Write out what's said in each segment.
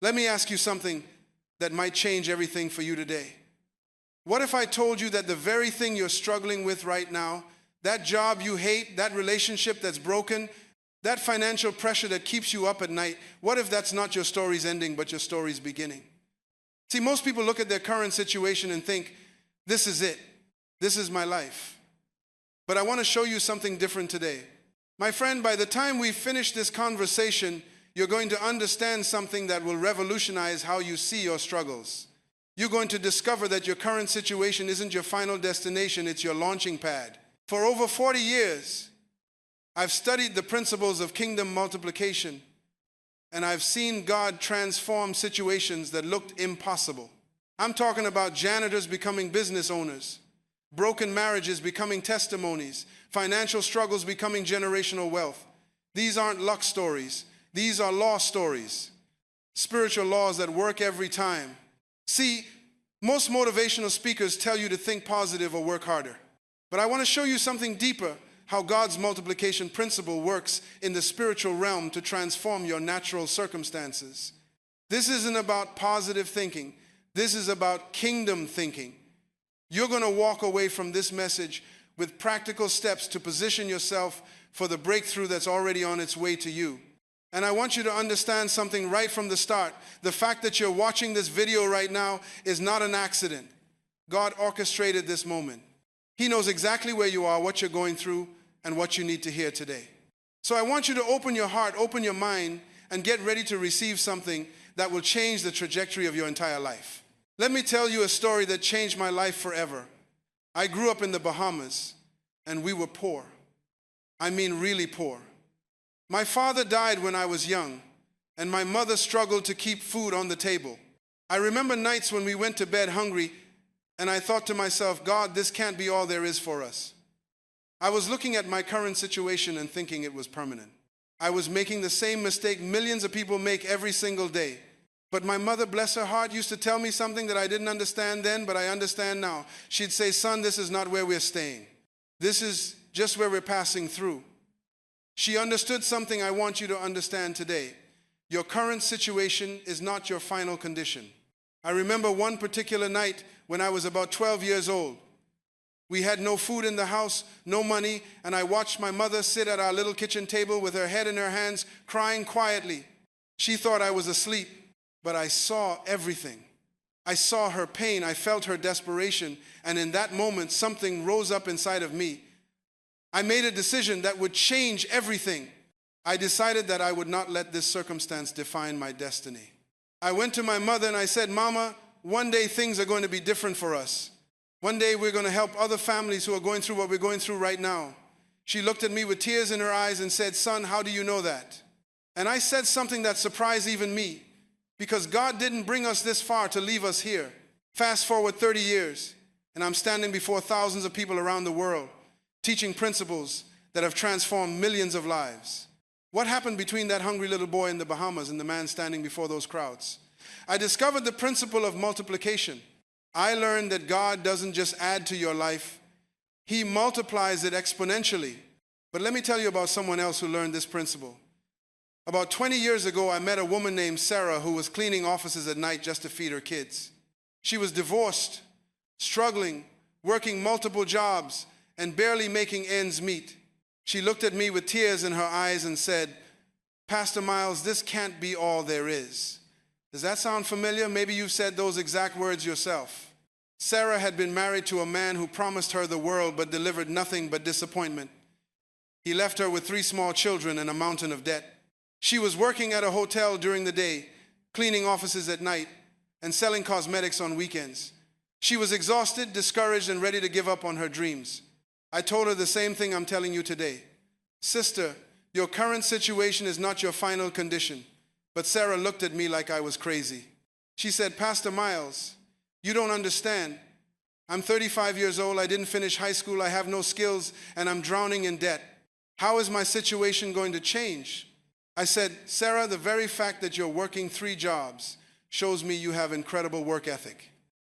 Let me ask you something that might change everything for you today. What if I told you that the very thing you're struggling with right now, that job you hate, that relationship that's broken, that financial pressure that keeps you up at night, what if that's not your story's ending, but your story's beginning? See, most people look at their current situation and think, this is it. This is my life. But I want to show you something different today. My friend, by the time we finish this conversation, you're going to understand something that will revolutionize how you see your struggles. You're going to discover that your current situation isn't your final destination, it's your launching pad. For over 40 years, I've studied the principles of kingdom multiplication, and I've seen God transform situations that looked impossible. I'm talking about janitors becoming business owners, broken marriages becoming testimonies, financial struggles becoming generational wealth. These aren't luck stories. These are law stories, spiritual laws that work every time. See, most motivational speakers tell you to think positive or work harder. But I want to show you something deeper, how God's multiplication principle works in the spiritual realm to transform your natural circumstances. This isn't about positive thinking. This is about kingdom thinking. You're going to walk away from this message with practical steps to position yourself for the breakthrough that's already on its way to you. And I want you to understand something right from the start. The fact that you're watching this video right now is not an accident. God orchestrated this moment. He knows exactly where you are, what you're going through, and what you need to hear today. So I want you to open your heart, open your mind, and get ready to receive something that will change the trajectory of your entire life. Let me tell you a story that changed my life forever. I grew up in the Bahamas, and we were poor. I mean really poor. My father died when I was young, and my mother struggled to keep food on the table. I remember nights when we went to bed hungry, and I thought to myself, God, this can't be all there is for us. I was looking at my current situation and thinking it was permanent. I was making the same mistake millions of people make every single day. But my mother, bless her heart, used to tell me something that I didn't understand then, but I understand now. She'd say, son, this is not where we're staying. This is just where we're passing through. She understood something I want you to understand today. Your current situation is not your final condition. I remember one particular night when I was about 12 years old. We had no food in the house, no money, and I watched my mother sit at our little kitchen table with her head in her hands, crying quietly. She thought I was asleep, but I saw everything. I saw her pain, I felt her desperation, and in that moment, something rose up inside of me. I made a decision that would change everything. I decided that I would not let this circumstance define my destiny. I went to my mother and I said, Mama, one day things are going to be different for us. One day we're going to help other families who are going through what we're going through right now. She looked at me with tears in her eyes and said, son, how do you know that? And I said something that surprised even me, because God didn't bring us this far to leave us here. Fast forward 30 years, and I'm standing before thousands of people around the world, teaching principles that have transformed millions of lives. What happened between that hungry little boy in the Bahamas and the man standing before those crowds? I discovered the principle of multiplication. I learned that God doesn't just add to your life, He multiplies it exponentially. But let me tell you about someone else who learned this principle. About 20 years ago, I met a woman named Sarah who was cleaning offices at night just to feed her kids. She was divorced, struggling, working multiple jobs, and barely making ends meet. She looked at me with tears in her eyes and said, Pastor Myles, this can't be all there is. Does that sound familiar? Maybe you've said those exact words yourself. Sarah had been married to a man who promised her the world but delivered nothing but disappointment. He left her with 3 small children and a mountain of debt. She was working at a hotel during the day, cleaning offices at night, and selling cosmetics on weekends. She was exhausted, discouraged, and ready to give up on her dreams. I told her the same thing I'm telling you today. Sister, your current situation is not your final condition. But Sarah looked at me like I was crazy. She said, Pastor Myles, you don't understand. I'm 35 years old, I didn't finish high school, I have no skills, and I'm drowning in debt. How is my situation going to change? I said, Sarah, the very fact that you're working 3 jobs shows me you have incredible work ethic.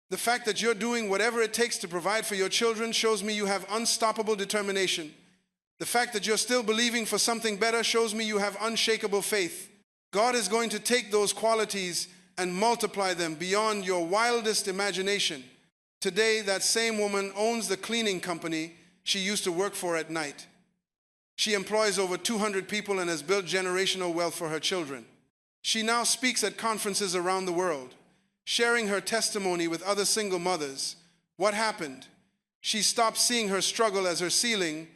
The fact that you're doing whatever it takes to provide for your children shows me you have unstoppable determination. The fact that you're still believing for something better shows me you have unshakable faith. God is going to take those qualities and multiply them beyond your wildest imagination. Today, that same woman owns the cleaning company she used to work for at night. She employs over 200 people and has built generational wealth for her children. She now speaks at conferences around the world, sharing her testimony with other single mothers. What happened? She stopped seeing her struggle as her ceiling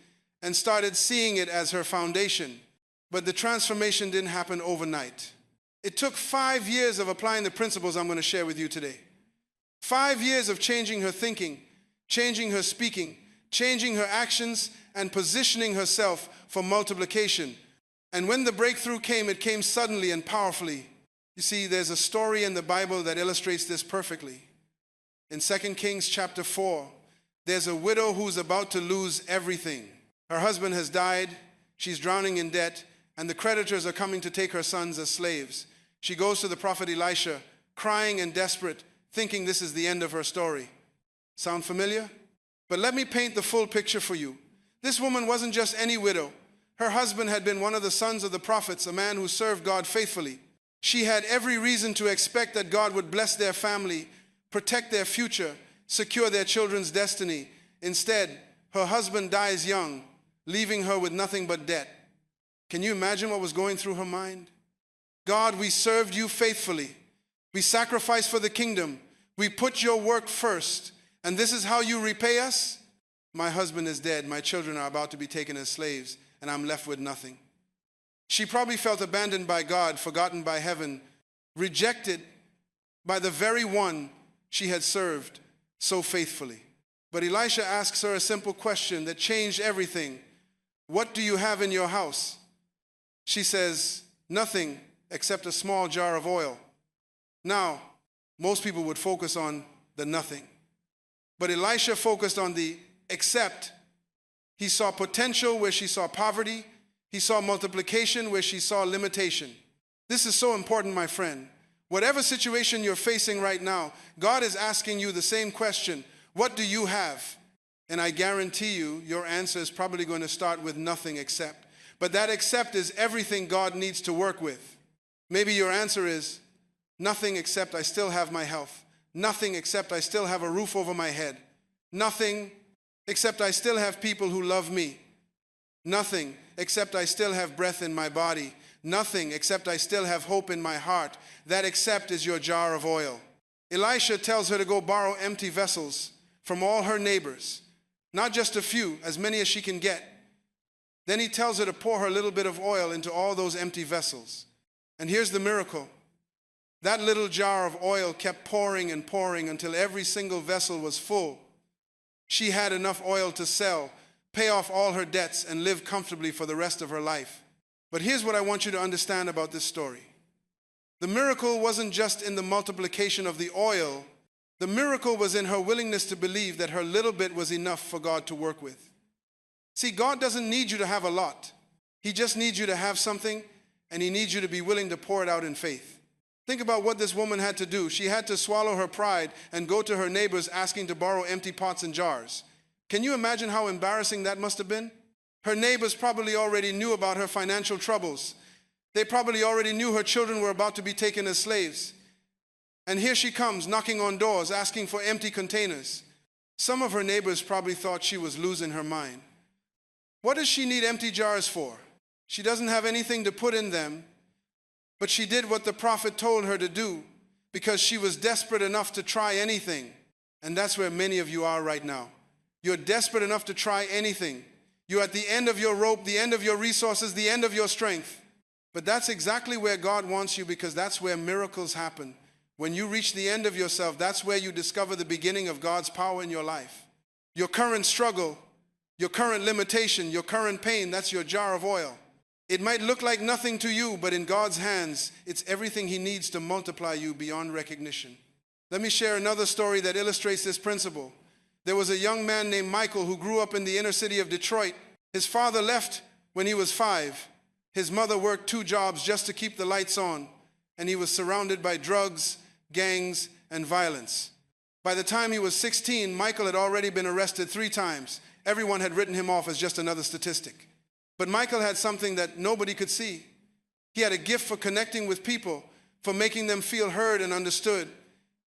and started seeing it as her foundation. But the transformation didn't happen overnight. It took 5 years of applying the principles I'm going to share with you today. 5 years of changing her thinking, changing her speaking, changing her actions, and positioning herself for multiplication. And when the breakthrough came, it came suddenly and powerfully. You see, there's a story in the Bible that illustrates this perfectly. In 2 Kings chapter 4, there's a widow who's about to lose everything. Her husband has died, she's drowning in debt, and the creditors are coming to take her sons as slaves. She goes to the prophet Elisha, crying and desperate, thinking this is the end of her story. Sound familiar? But let me paint the full picture for you. This woman wasn't just any widow. Her husband had been one of the sons of the prophets, a man who served God faithfully. She had every reason to expect that God would bless their family, protect their future, secure their children's destiny. Instead, her husband dies young, leaving her with nothing but debt. Can you imagine what was going through her mind? God, we served you faithfully. We sacrificed for the kingdom. We put your work first. And this is how you repay us? My husband is dead. My children are about to be taken as slaves, and I'm left with nothing. She probably felt abandoned by God, forgotten by heaven, rejected by the very one she had served so faithfully. But Elisha asks her a simple question that changed everything. What do you have in your house? She says, nothing except a small jar of oil. Now, most people would focus on the nothing. But Elisha focused on the except. He saw potential where she saw poverty. He saw multiplication where she saw limitation. This is so important, my friend. Whatever situation you're facing right now, God is asking you the same question. What do you have? And I guarantee you, your answer is probably going to start with nothing except. But that except is everything God needs to work with. Maybe your answer is, nothing except I still have my health. Nothing except I still have a roof over my head. Nothing except I still have people who love me. Nothing except I still have breath in my body. Nothing except I still have hope in my heart. That except is your jar of oil. Elisha tells her to go borrow empty vessels from all her neighbors. Not just a few, as many as she can get. Then he tells her to pour her little bit of oil into all those empty vessels. And here's the miracle. That little jar of oil kept pouring and pouring until every single vessel was full. She had enough oil to sell, pay off all her debts, and live comfortably for the rest of her life. But here's what I want you to understand about this story. The miracle wasn't just in the multiplication of the oil. The miracle was in her willingness to believe that her little bit was enough for God to work with. See, God doesn't need you to have a lot. He just needs you to have something, and he needs you to be willing to pour it out in faith. Think about what this woman had to do. She had to swallow her pride and go to her neighbors asking to borrow empty pots and jars. Can you imagine how embarrassing that must have been? Her neighbors probably already knew about her financial troubles. They probably already knew her children were about to be taken as slaves. And here she comes, knocking on doors, asking for empty containers. Some of her neighbors probably thought she was losing her mind. What does she need empty jars for? She doesn't have anything to put in them, but she did what the prophet told her to do because she was desperate enough to try anything. And that's where many of you are right now. You're desperate enough to try anything. You're at the end of your rope, the end of your resources, the end of your strength. But that's exactly where God wants you, because that's where miracles happen. When you reach the end of yourself, that's where you discover the beginning of God's power in your life. Your current struggle, your current limitation, your current pain, that's your jar of oil. It might look like nothing to you, but in God's hands, it's everything he needs to multiply you beyond recognition. Let me share another story that illustrates this principle. There was a young man named Michael who grew up in the inner city of Detroit. His father left when he was 5. His mother worked 2 jobs just to keep the lights on, and he was surrounded by drugs, gangs, and violence. By the time he was 16, Michael had already been arrested 3 times. Everyone had written him off as just another statistic. But Michael had something that nobody could see. He had a gift for connecting with people, for making them feel heard and understood.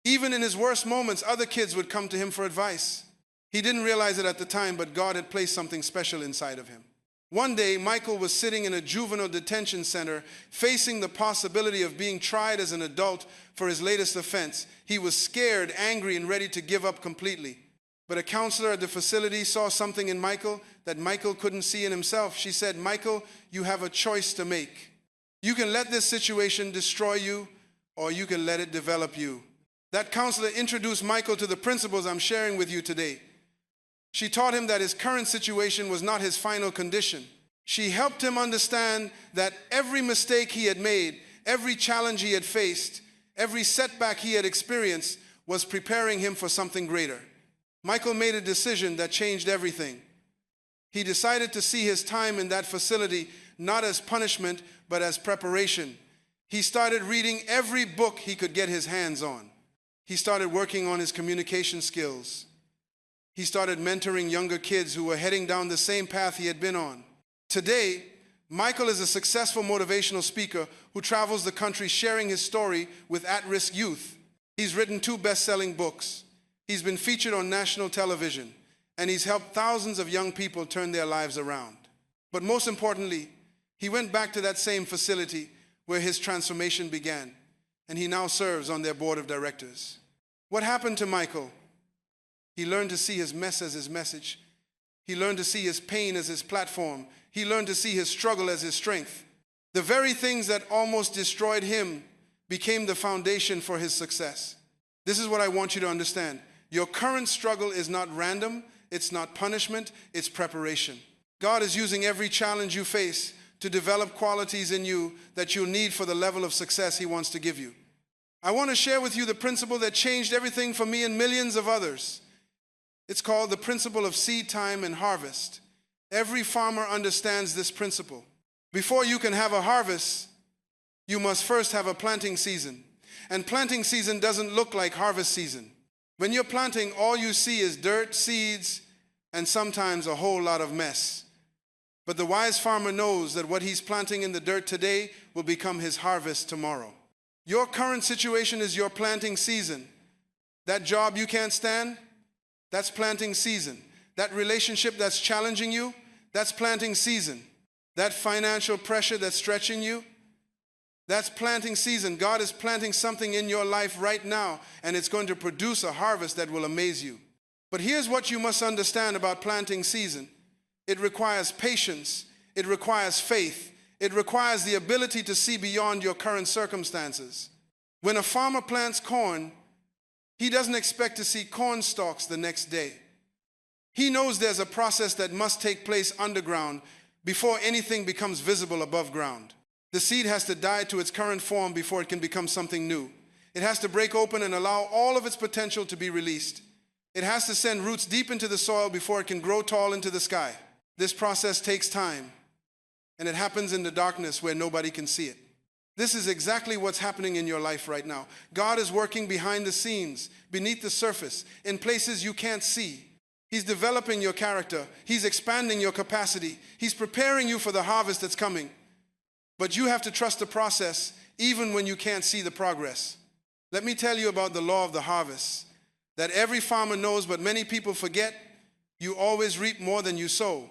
Even in his worst moments, other kids would come to him for advice. He didn't realize it at the time, but God had placed something special inside of him. One day, Michael was sitting in a juvenile detention center, facing the possibility of being tried as an adult for his latest offense. He was scared, angry, and ready to give up completely. But a counselor at the facility saw something in Michael that Michael couldn't see in himself. She said, "Michael, you have a choice to make. You can let this situation destroy you, or you can let it develop you." That counselor introduced Michael to the principles I'm sharing with you today. She taught him that his current situation was not his final condition. She helped him understand that every mistake he had made, every challenge he had faced, every setback he had experienced was preparing him for something greater. Michael made a decision that changed everything. He decided to see his time in that facility not as punishment, but as preparation. He started reading every book he could get his hands on. He started working on his communication skills. He started mentoring younger kids who were heading down the same path he had been on. Today, Michael is a successful motivational speaker who travels the country sharing his story with at-risk youth. He's written 2 best-selling books. He's been featured on national television, and he's helped thousands of young people turn their lives around. But most importantly, he went back to that same facility where his transformation began, and he now serves on their board of directors. What happened to Michael? He learned to see his mess as his message. He learned to see his pain as his platform. He learned to see his struggle as his strength. The very things that almost destroyed him became the foundation for his success. This is what I want you to understand. Your current struggle is not random. It's not punishment. It's preparation. God is using every challenge you face to develop qualities in you that you'll need for the level of success He wants to give you. I want to share with you the principle that changed everything for me and millions of others. It's called the principle of seed time and harvest. Every farmer understands this principle. Before you can have a harvest, you must first have a planting season. And planting season doesn't look like harvest season. When you're planting, all you see is dirt, seeds, and sometimes a whole lot of mess. But the wise farmer knows that what he's planting in the dirt today will become his harvest tomorrow. Your current situation is your planting season. That job you can't stand, that's planting season. That relationship that's challenging you, that's planting season. That financial pressure that's stretching you, that's planting season. God is planting something in your life right now, and it's going to produce a harvest that will amaze you. But here's what you must understand about planting season. It requires patience. It requires faith. It requires the ability to see beyond your current circumstances. When a farmer plants corn, he doesn't expect to see corn stalks the next day. He knows there's a process that must take place underground before anything becomes visible above ground. The seed has to die to its current form before it can become something new. It has to break open and allow all of its potential to be released. It has to send roots deep into the soil before it can grow tall into the sky. This process takes time, and it happens in the darkness where nobody can see it. This is exactly what's happening in your life right now. God is working behind the scenes, beneath the surface, in places you can't see. He's developing your character. He's expanding your capacity. He's preparing you for the harvest that's coming. But you have to trust the process even when you can't see the progress. Let me tell you about the law of the harvest that every farmer knows, but many people forget. You always reap more than you sow.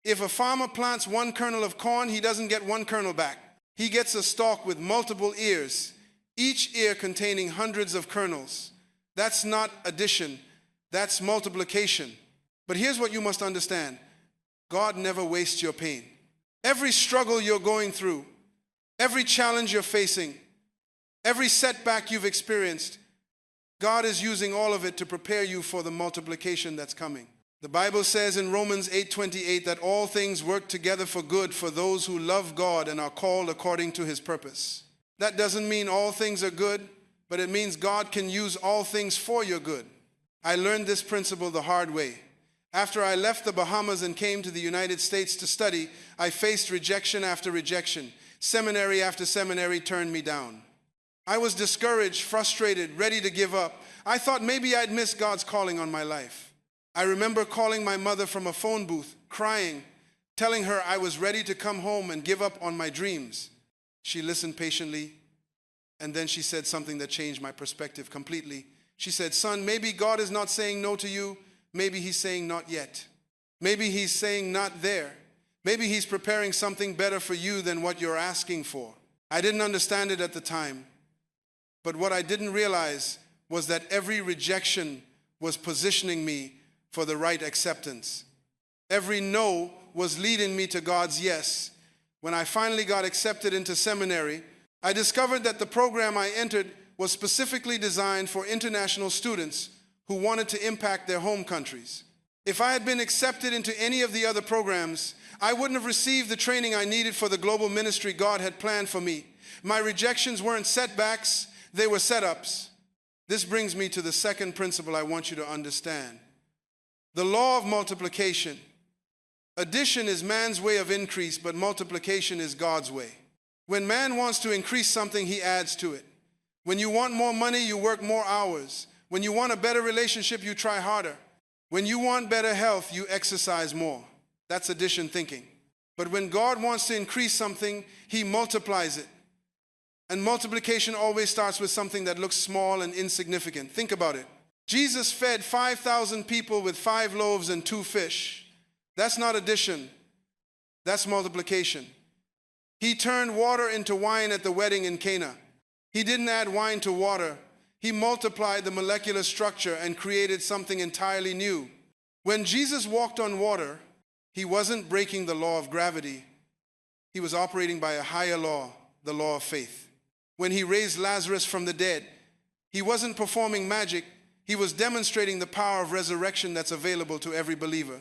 If a farmer plants 1 kernel of corn, he doesn't get 1 kernel back. He gets a stalk with multiple ears, each ear containing hundreds of kernels. That's not addition, that's multiplication. But here's what you must understand. God never wastes your pain. Every struggle you're going through, every challenge you're facing, every setback you've experienced, God is using all of it to prepare you for the multiplication that's coming. The Bible says in Romans 8:28 that all things work together for good for those who love God and are called according to His purpose. That doesn't mean all things are good, but it means God can use all things for your good. I learned this principle the hard way. After I left the Bahamas and came to the United States to study, I faced rejection after rejection. Seminary after seminary turned me down. I was discouraged, frustrated, ready to give up. I thought maybe I'd missed God's calling on my life. I remember calling my mother from a phone booth, crying, telling her I was ready to come home and give up on my dreams. She listened patiently, And then she said something that changed my perspective completely. She said, son, maybe God is not saying no to you. Maybe he's saying not yet. Maybe he's saying not there. Maybe he's preparing something better for you than what you're asking for. I didn't understand it at the time. But what I didn't realize was that every rejection was positioning me for the right acceptance. Every no was leading me to God's yes. When I finally got accepted into seminary, I discovered that the program I entered was specifically designed for international students who wanted to impact their home countries. If I had been accepted into any of the other programs, I wouldn't have received the training I needed for the global ministry God had planned for me. My rejections weren't setbacks, they were setups. This brings me to the second principle I want you to understand. The law of multiplication. Addition is man's way of increase, but multiplication is God's way. When man wants to increase something, he adds to it. When you want more money, you work more hours. When you want a better relationship, you try harder. When you want better health, you exercise more. That's addition thinking. But when God wants to increase something, he multiplies it. And multiplication always starts with something that looks small and insignificant. Think about it. Jesus fed 5,000 people with 5 loaves and 2 fish. That's not addition. That's multiplication. He turned water into wine at the wedding in Cana. He didn't add wine to water. He multiplied the molecular structure and created something entirely new. When Jesus walked on water, he wasn't breaking the law of gravity. He was operating by a higher law, the law of faith. When he raised Lazarus from the dead, he wasn't performing magic. He was demonstrating the power of resurrection that's available to every believer.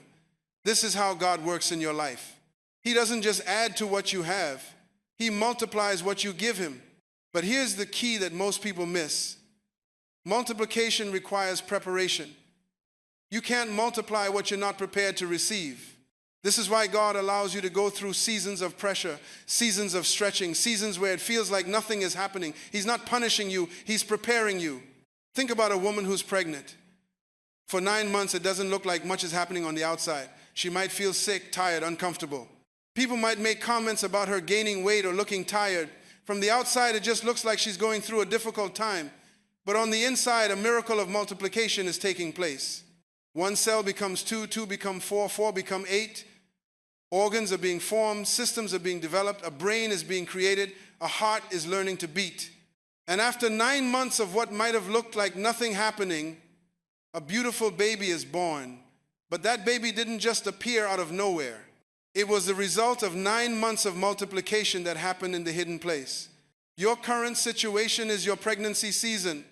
This is how God works in your life. He doesn't just add to what you have. He multiplies what you give him. But here's the key that most people miss. Multiplication requires preparation. You can't multiply what you're not prepared to receive. This is why God allows you to go through seasons of pressure, seasons of stretching, seasons where it feels like nothing is happening. He's not punishing you, he's preparing you. Think about a woman who's pregnant. For 9 months, it doesn't look like much is happening on the outside. She might feel sick, tired, uncomfortable. People might make comments about her gaining weight or looking tired. From the outside, it just looks like she's going through a difficult time. But on the inside, a miracle of multiplication is taking place. 1 cell becomes 2, 2 become 4, 4 become 8. Organs are being formed, systems are being developed, a brain is being created, a heart is learning to beat. And after 9 months of what might have looked like nothing happening, a beautiful baby is born. But that baby didn't just appear out of nowhere. It was the result of 9 months of multiplication that happened in the hidden place. Your current situation is your pregnancy season.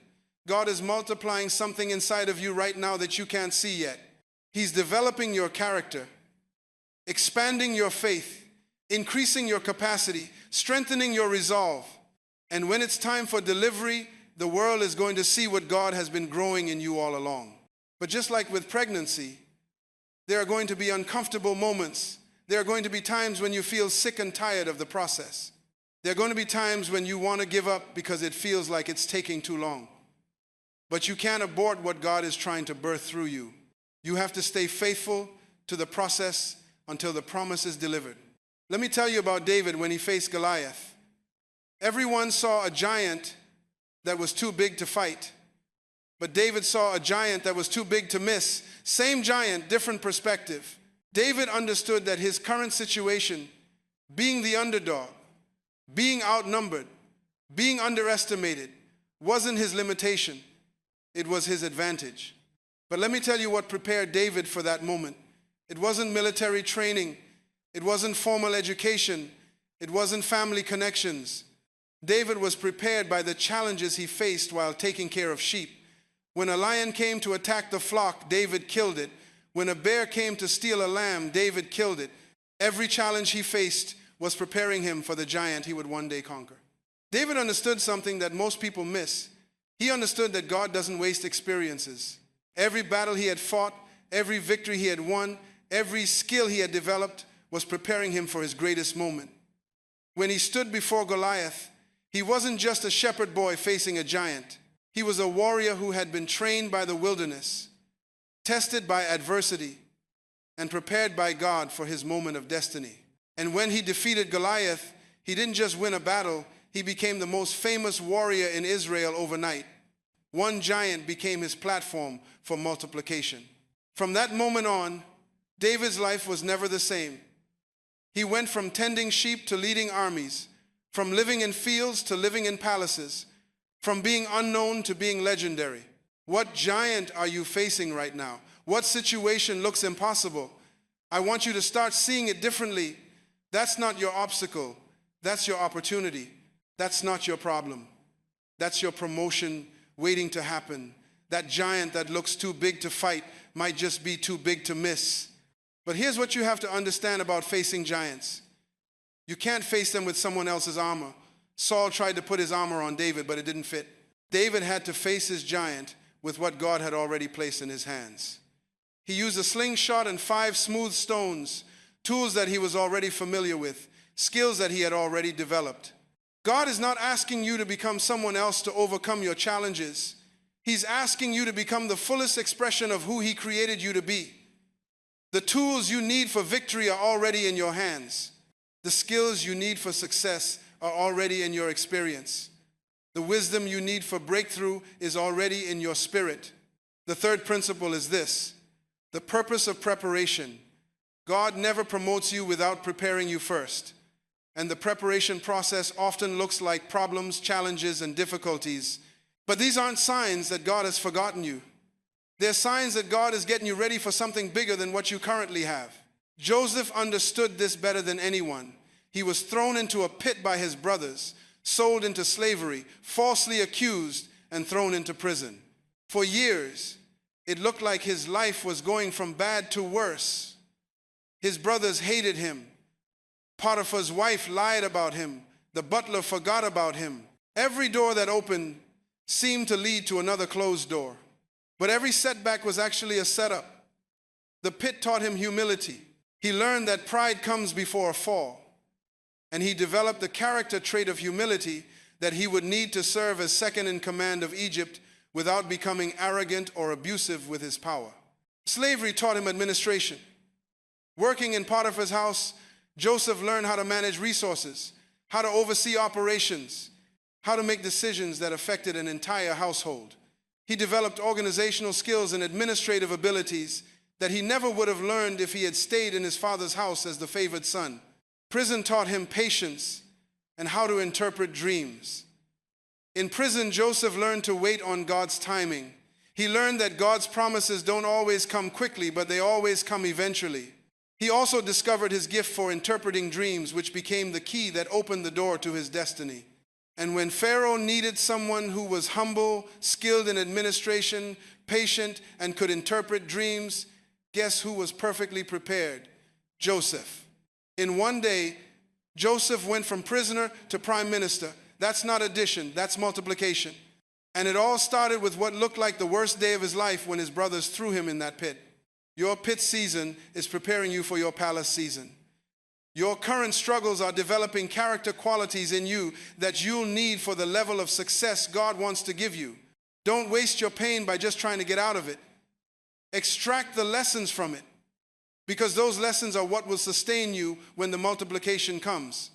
God is multiplying something inside of you right now that you can't see yet. He's developing your character, expanding your faith, increasing your capacity, strengthening your resolve. And when it's time for delivery, the world is going to see what God has been growing in you all along. But just like with pregnancy, there are going to be uncomfortable moments. There are going to be times when you feel sick and tired of the process. There are going to be times when you want to give up because it feels like it's taking too long. But you can't abort what God is trying to birth through you. You have to stay faithful to the process until the promise is delivered. Let me tell you about David when he faced Goliath. Everyone saw a giant that was too big to fight. But David saw a giant that was too big to miss. Same giant, different perspective. David understood that his current situation, being the underdog, being outnumbered, being underestimated, wasn't his limitation. It was his advantage. But let me tell you what prepared David for that moment. It wasn't military training. It wasn't formal education. It wasn't family connections. David was prepared by the challenges he faced while taking care of sheep. When a lion came to attack the flock, David killed it. When a bear came to steal a lamb, David killed it. Every challenge he faced was preparing him for the giant he would one day conquer. David understood something that most people miss. He understood that God doesn't waste experiences. Every battle he had fought, every victory he had won, every skill he had developed was preparing him for his greatest moment. When he stood before Goliath, he wasn't just a shepherd boy facing a giant. He was a warrior who had been trained by the wilderness, tested by adversity, and prepared by God for his moment of destiny. And when he defeated Goliath, he didn't just win a battle, he became the most famous warrior in Israel overnight. One giant became his platform for multiplication. From that moment on, David's life was never the same. He went from tending sheep to leading armies, from living in fields to living in palaces, from being unknown to being legendary. What giant are you facing right now? What situation looks impossible? I want you to start seeing it differently. That's not your obstacle. That's your opportunity. That's not your problem. That's your promotion waiting to happen. That giant that looks too big to fight might just be too big to miss. But here's what you have to understand about facing giants. You can't face them with someone else's armor. Saul tried to put his armor on David, but it didn't fit. David had to face his giant with what God had already placed in his hands. He used a slingshot and 5 smooth stones, tools that he was already familiar with, skills that he had already developed. God is not asking you to become someone else to overcome your challenges. He's asking you to become the fullest expression of who he created you to be. The tools you need for victory are already in your hands. The skills you need for success are already in your experience. The wisdom you need for breakthrough is already in your spirit. The third principle is this: the purpose of preparation. God never promotes you without preparing you first. And the preparation process often looks like problems, challenges, and difficulties. But these aren't signs that God has forgotten you. They're signs that God is getting you ready for something bigger than what you currently have. Joseph understood this better than anyone. He was thrown into a pit by his brothers, sold into slavery, falsely accused, and thrown into prison. For years, it looked like his life was going from bad to worse. His brothers hated him. Potiphar's wife lied about him. The butler forgot about him. Every door that opened seemed to lead to another closed door. But every setback was actually a setup. The pit taught him humility. He learned that pride comes before a fall. And he developed the character trait of humility that he would need to serve as second in command of Egypt without becoming arrogant or abusive with his power. Slavery taught him administration. Working in Potiphar's house, Joseph learned how to manage resources, how to oversee operations, how to make decisions that affected an entire household. He developed organizational skills and administrative abilities that he never would have learned if he had stayed in his father's house as the favored son. Prison taught him patience and how to interpret dreams. In prison, Joseph learned to wait on God's timing. He learned that God's promises don't always come quickly, but they always come eventually. He also discovered his gift for interpreting dreams, which became the key that opened the door to his destiny. And when Pharaoh needed someone who was humble, skilled in administration, patient, and could interpret dreams, guess who was perfectly prepared? Joseph. In one day, Joseph went from prisoner to prime minister. That's not addition, that's multiplication. And it all started with what looked like the worst day of his life when his brothers threw him in that pit. Your pit season is preparing you for your palace season. Your current struggles are developing character qualities in you that you'll need for the level of success God wants to give you. Don't waste your pain by just trying to get out of it. Extract the lessons from it, because those lessons are what will sustain you when the multiplication comes.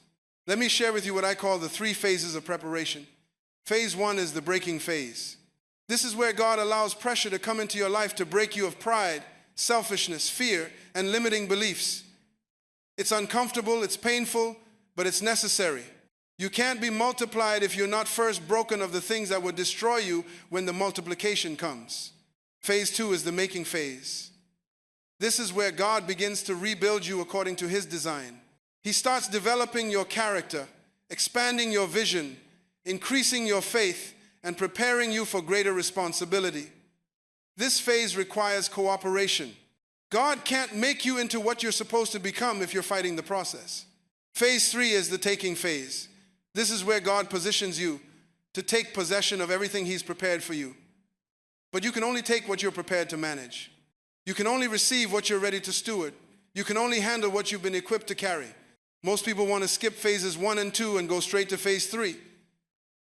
Let me share with you what I call the 3 phases of preparation. Phase 1 is the breaking phase. This is where God allows pressure to come into your life to break you of pride, selfishness, fear, and limiting beliefs. It's uncomfortable, it's painful, but it's necessary. You can't be multiplied if you're not first broken of the things that would destroy you when the multiplication comes. Phase 2 is the making phase. This is where God begins to rebuild you according to his design. He starts developing your character, expanding your vision, increasing your faith, and preparing you for greater responsibility. This phase requires cooperation. God can't make you into what you're supposed to become if you're fighting the process. Phase 3 is the taking phase. This is where God positions you to take possession of everything he's prepared for you. But you can only take what you're prepared to manage. You can only receive what you're ready to steward. You can only handle what you've been equipped to carry. Most people want to skip phases 1 and 2 and go straight to phase 3.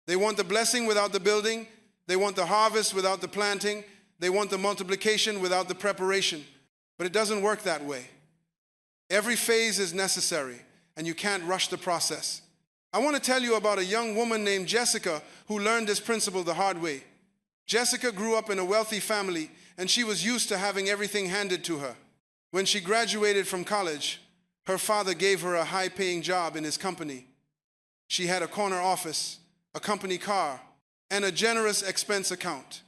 They want the blessing without the building. They want the harvest without the planting. They want the multiplication without the preparation. But it doesn't work that way. Every phase is necessary, and you can't rush the process. I want to tell you about a young woman named Jessica who learned this principle the hard way. Jessica grew up in a wealthy family, and she was used to having everything handed to her. When she graduated from college, her father gave her a high-paying job in his company. She had a corner office, a company car, and a generous expense account.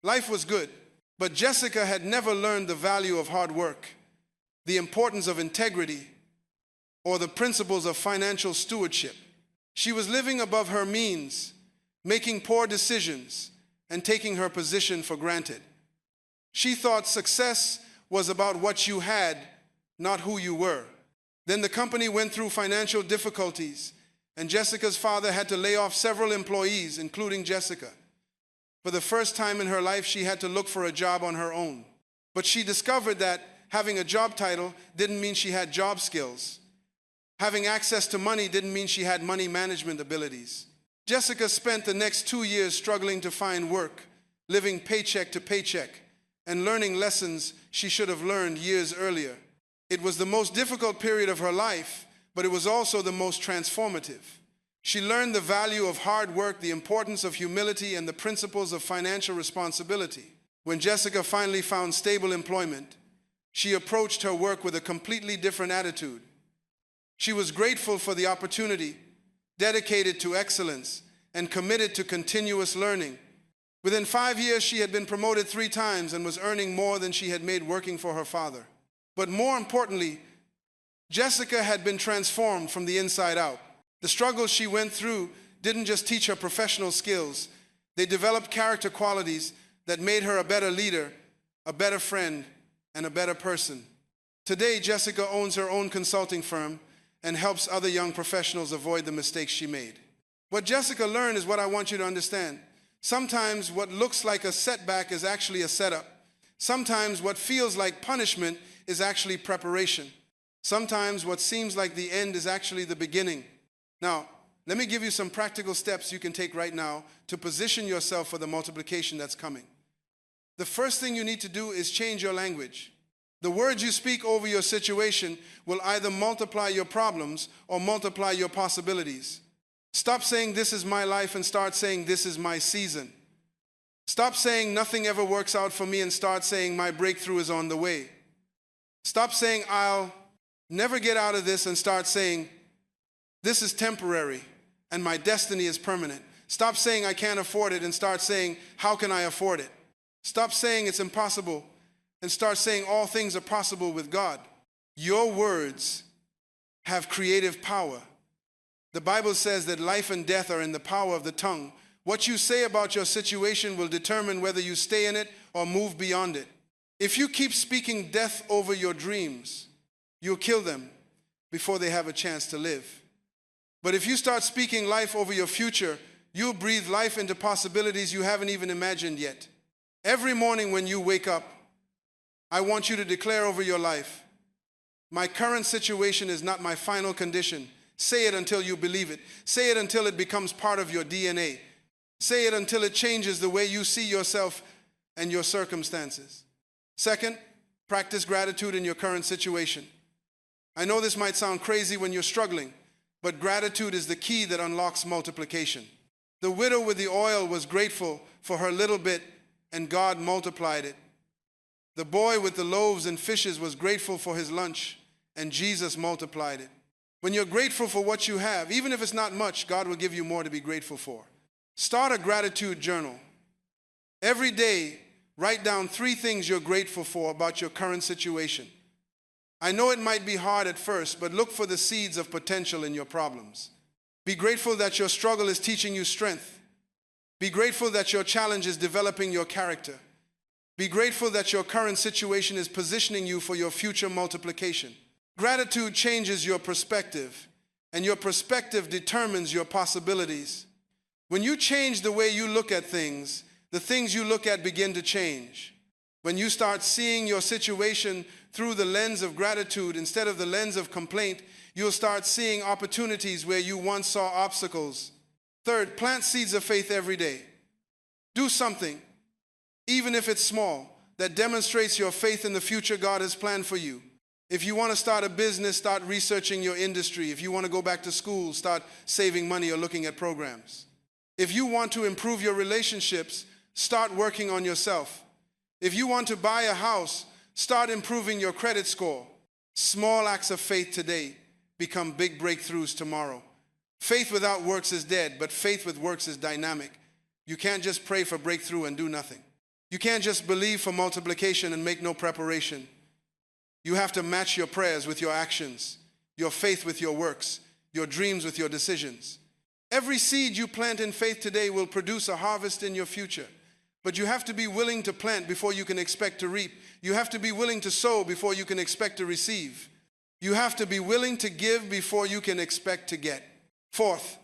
Life was good, but Jessica had never learned the value of hard work, the importance of integrity, or the principles of financial stewardship. She was living above her means, making poor decisions, and taking her position for granted. She thought success was about what you had, not who you were. Then the company went through financial difficulties, and Jessica's father had to lay off several employees, including Jessica. For the first time in her life, she had to look for a job on her own. But she discovered that having a job title didn't mean she had job skills. Having access to money didn't mean she had money management abilities. Jessica spent the next 2 years struggling to find work, living paycheck to paycheck, and learning lessons she should have learned years earlier. It was the most difficult period of her life, but it was also the most transformative. She learned the value of hard work, the importance of humility, and the principles of financial responsibility. When Jessica finally found stable employment, she approached her work with a completely different attitude. She was grateful for the opportunity, dedicated to excellence, and committed to continuous learning. Within 5 years, she had been promoted 3 times and was earning more than she had made working for her father. But more importantly, Jessica had been transformed from the inside out. The struggles she went through didn't just teach her professional skills. They developed character qualities that made her a better leader, a better friend, and a better person. Today, Jessica owns her own consulting firm and helps other young professionals avoid the mistakes she made. What Jessica learned is what I want you to understand. Sometimes what looks like a setback is actually a setup. Sometimes what feels like punishment is actually preparation. Sometimes what seems like the end is actually the beginning. Now, let me give you some practical steps you can take right now to position yourself for the multiplication that's coming. The first thing you need to do is change your language. The words you speak over your situation will either multiply your problems or multiply your possibilities. Stop saying, "This is my life," and start saying, "This is my season." Stop saying, "Nothing ever works out for me," and start saying, "My breakthrough is on the way." Stop saying, "I'll never get out of this," and start saying, "This is temporary and my destiny is permanent." Stop saying, "I can't afford it," and start saying, "How can I afford it?" Stop saying it's impossible and start saying all things are possible with God. Your words have creative power. The Bible says that life and death are in the power of the tongue. What you say about your situation will determine whether you stay in it or move beyond it. If you keep speaking death over your dreams, you'll kill them before they have a chance to live. But if you start speaking life over your future, you'll breathe life into possibilities you haven't even imagined yet. Every morning when you wake up, I want you to declare over your life, "My current situation is not my final condition." Say it until you believe it. Say it until it becomes part of your DNA. Say it until it changes the way you see yourself and your circumstances. Second, practice gratitude in your current situation. I know this might sound crazy when you're struggling, but gratitude is the key that unlocks multiplication. The widow with the oil was grateful for her little bit, and God multiplied it. The boy with the loaves and fishes was grateful for his lunch, and Jesus multiplied it. When you're grateful for what you have, even if it's not much, God will give you more to be grateful for. Start a gratitude journal. Every day, write down 3 things you're grateful for about your current situation. I know it might be hard at first, but look for the seeds of potential in your problems. Be grateful that your struggle is teaching you strength. Be grateful that your challenge is developing your character. Be grateful that your current situation is positioning you for your future multiplication. Gratitude changes your perspective, and your perspective determines your possibilities. When you change the way you look at things, the things you look at begin to change. When you start seeing your situation through the lens of gratitude instead of the lens of complaint, you'll start seeing opportunities where you once saw obstacles. Third, plant seeds of faith every day. Do something, even if it's small, that demonstrates your faith in the future God has planned for you. If you want to start a business, start researching your industry. If you want to go back to school, start saving money or looking at programs. If you want to improve your relationships, start working on yourself. If you want to buy a house, start improving your credit score. Small acts of faith today become big breakthroughs tomorrow. Faith without works is dead, but faith with works is dynamic. You can't just pray for breakthrough and do nothing. You can't just believe for multiplication and make no preparation. You have to match your prayers with your actions, your faith with your works, your dreams with your decisions. Every seed you plant in faith today will produce a harvest in your future. But you have to be willing to plant before you can expect to reap. You have to be willing to sow before you can expect to receive. You have to be willing to give before you can expect to get. Fourth,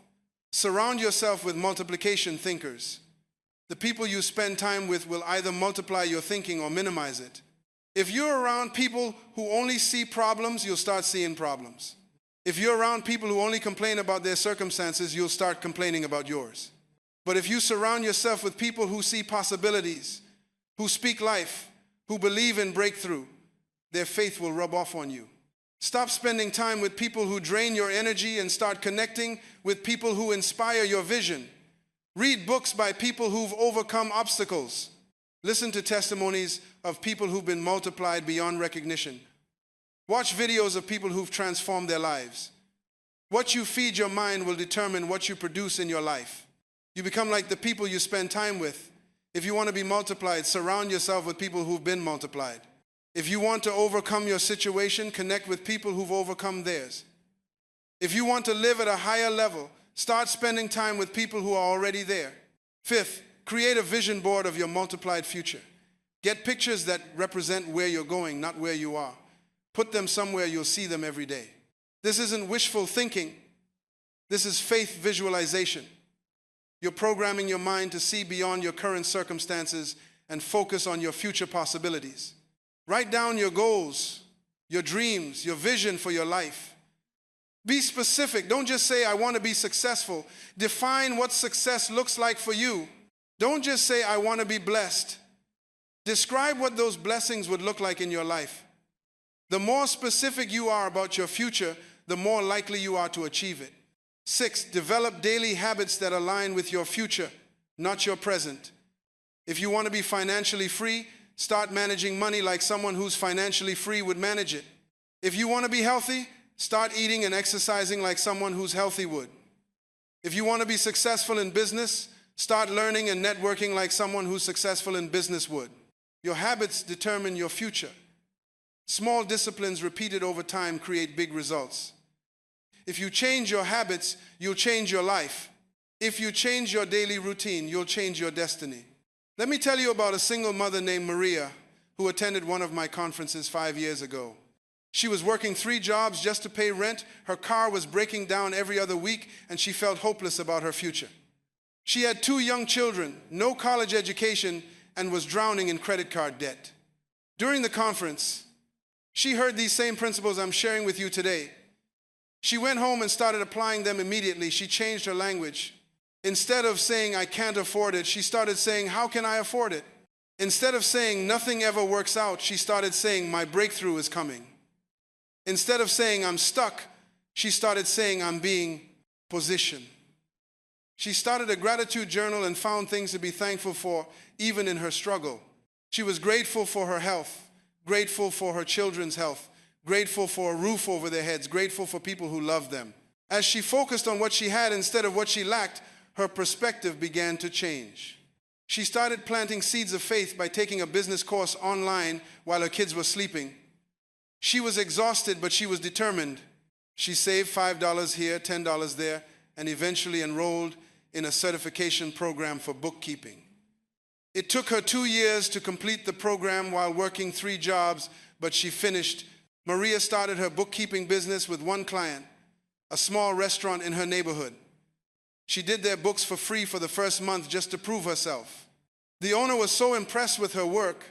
surround yourself with multiplication thinkers. The people you spend time with will either multiply your thinking or minimize it. If you're around people who only see problems, you'll start seeing problems. If you're around people who only complain about their circumstances, you'll start complaining about yours. But if you surround yourself with people who see possibilities, who speak life, who believe in breakthrough, their faith will rub off on you. Stop spending time with people who drain your energy and start connecting with people who inspire your vision. Read books by people who've overcome obstacles. Listen to testimonies of people who've been multiplied beyond recognition. Watch videos of people who've transformed their lives. What you feed your mind will determine what you produce in your life. You become like the people you spend time with. If you want to be multiplied, surround yourself with people who've been multiplied. If you want to overcome your situation, connect with people who've overcome theirs. If you want to live at a higher level, start spending time with people who are already there. Fifth, create a vision board of your multiplied future. Get pictures that represent where you're going, not where you are. Put them somewhere you'll see them every day. This isn't wishful thinking. This is faith visualization. You're programming your mind to see beyond your current circumstances and focus on your future possibilities. Write down your goals, your dreams, your vision for your life. Be specific. Don't just say, I want to be successful. Define what success looks like for you. Don't just say, I want to be blessed. Describe what those blessings would look like in your life. The more specific you are about your future, the more likely you are to achieve it. 6, develop daily habits that align with your future, not your present. If you want to be financially free, start managing money like someone who's financially free would manage it. If you want to be healthy, start eating and exercising like someone who's healthy would. If you want to be successful in business, start learning and networking like someone who's successful in business would. Your habits determine your future. Small disciplines repeated over time create big results. If you change your habits, you'll change your life. If you change your daily routine, you'll change your destiny. Let me tell you about a single mother named Maria who attended one of my conferences 5 years ago. She was working 3 jobs just to pay rent. Her car was breaking down every other week, and she felt hopeless about her future. She had 2 young children, no college education, and was drowning in credit card debt. During the conference, she heard these same principles I'm sharing with you today. She went home and started applying them immediately. She changed her language. Instead of saying, I can't afford it, she started saying, how can I afford it? Instead of saying, nothing ever works out, she started saying, my breakthrough is coming. Instead of saying, I'm stuck, she started saying, I'm being positioned. She started a gratitude journal and found things to be thankful for, even in her struggle. She was grateful for her health, grateful for her children's health, grateful for a roof over their heads, grateful for people who loved them. As she focused on what she had instead of what she lacked, her perspective began to change. She started planting seeds of faith by taking a business course online while her kids were sleeping. She was exhausted, but she was determined. She saved $5 here, $10 there, and eventually enrolled in a certification program for bookkeeping. It took her 2 years to complete the program while working 3 jobs, but she finished. Maria started her bookkeeping business with 1 client, a small restaurant in her neighborhood. She did their books for free for the first month just to prove herself. The owner was so impressed with her work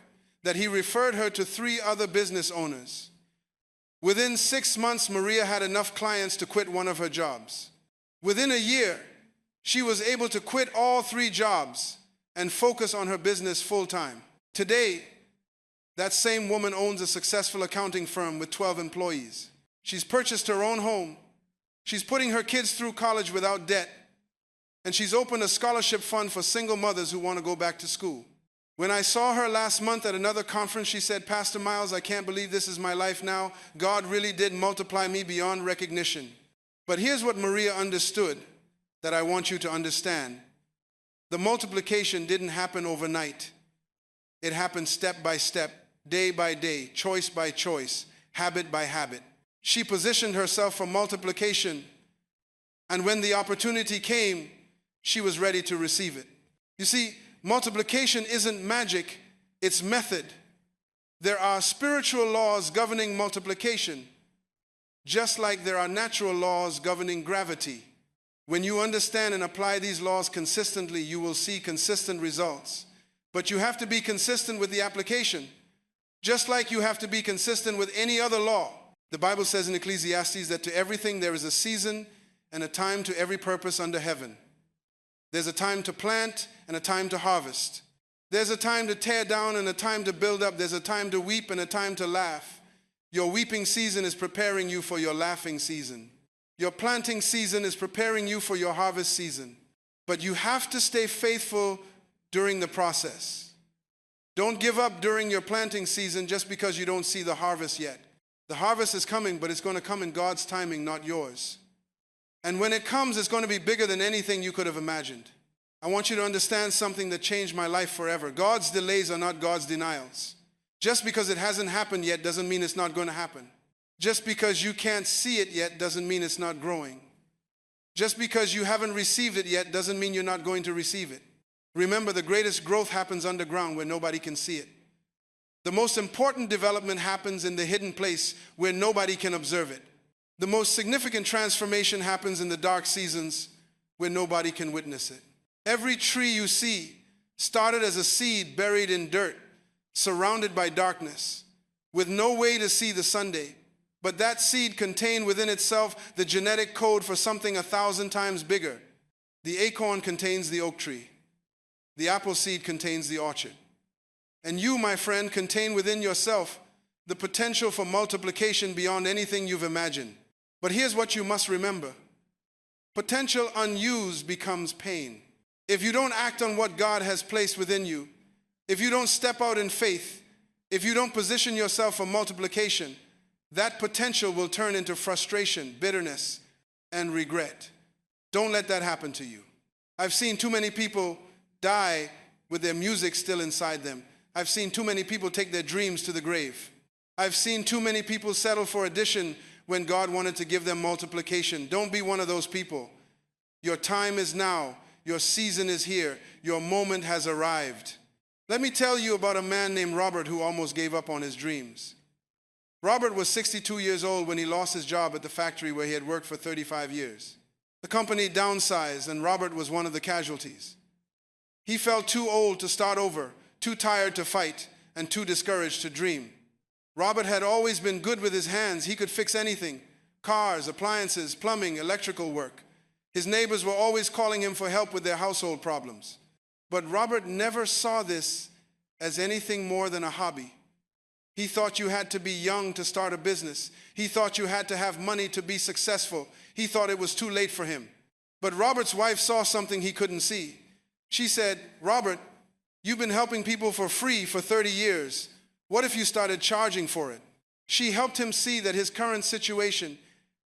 that he referred her to 3 other business owners. Within 6 months, Maria had enough clients to quit one of her jobs. Within a year, she was able to quit all 3 jobs and focus on her business full-time. Today, That same woman owns a successful accounting firm with 12 employees. She's purchased her own home. She's putting her kids through college without debt. And she's opened a scholarship fund for single mothers who want to go back to school. When I saw her last month at another conference, she said, "Pastor Myles, I can't believe this is my life now. God really did multiply me beyond recognition." But here's what Maria understood that I want you to understand. The multiplication didn't happen overnight. It happened step by step, day by day, choice by choice, habit by habit. She positioned herself for multiplication, and when the opportunity came, she was ready to receive it. You see, multiplication isn't magic, it's method. There are spiritual laws governing multiplication, just like there are natural laws governing gravity. When you understand and apply these laws consistently, you will see consistent results. But you have to be consistent with the application, just like you have to be consistent with any other law. The Bible says in Ecclesiastes that to everything there is a season and a time to every purpose under heaven. There's a time to plant and a time to harvest. There's a time to tear down and a time to build up. There's a time to weep and a time to laugh. Your weeping season is preparing you for your laughing season. Your planting season is preparing you for your harvest season. But you have to stay faithful during the process. Don't give up during your planting season just because you don't see the harvest yet. The harvest is coming, but it's going to come in God's timing, not yours. And when it comes, it's going to be bigger than anything you could have imagined. I want you to understand something that changed my life forever. God's delays are not God's denials. Just because it hasn't happened yet doesn't mean it's not going to happen. Just because you can't see it yet doesn't mean it's not growing. Just because you haven't received it yet doesn't mean you're not going to receive it. Remember, the greatest growth happens underground where nobody can see it. The most important development happens in the hidden place where nobody can observe it. The most significant transformation happens in the dark seasons where nobody can witness it. Every tree you see started as a seed buried in dirt, surrounded by darkness, with no way to see the Sunday. But that seed contained within itself the genetic code for something 1,000 times bigger. The acorn contains the oak tree. The apple seed contains the orchard. And you, my friend, contain within yourself the potential for multiplication beyond anything you've imagined. But here's what you must remember. Potential unused becomes pain. If you don't act on what God has placed within you, if you don't step out in faith, if you don't position yourself for multiplication, that potential will turn into frustration, bitterness, and regret. Don't let that happen to you. I've seen too many people die with their music still inside them. I've seen too many people take their dreams to the grave. I've seen too many people settle for addition when God wanted to give them multiplication. Don't be one of those people. Your time is now. Your season is here. Your moment has arrived. Let me tell you about a man named Robert who almost gave up on his dreams. Robert was 62 years old when he lost his job at the factory where he had worked for 35 years. The company downsized, and Robert was one of the casualties. He felt too old to start over, too tired to fight, and too discouraged to dream. Robert had always been good with his hands. He could fix anything: cars, appliances, plumbing, electrical work. His neighbors were always calling him for help with their household problems. But Robert never saw this as anything more than a hobby. He thought you had to be young to start a business. He thought you had to have money to be successful. He thought it was too late for him. But Robert's wife saw something he couldn't see. She said, "Robert, you've been helping people for free for 30 years. What if you started charging for it?" She helped him see that his current situation,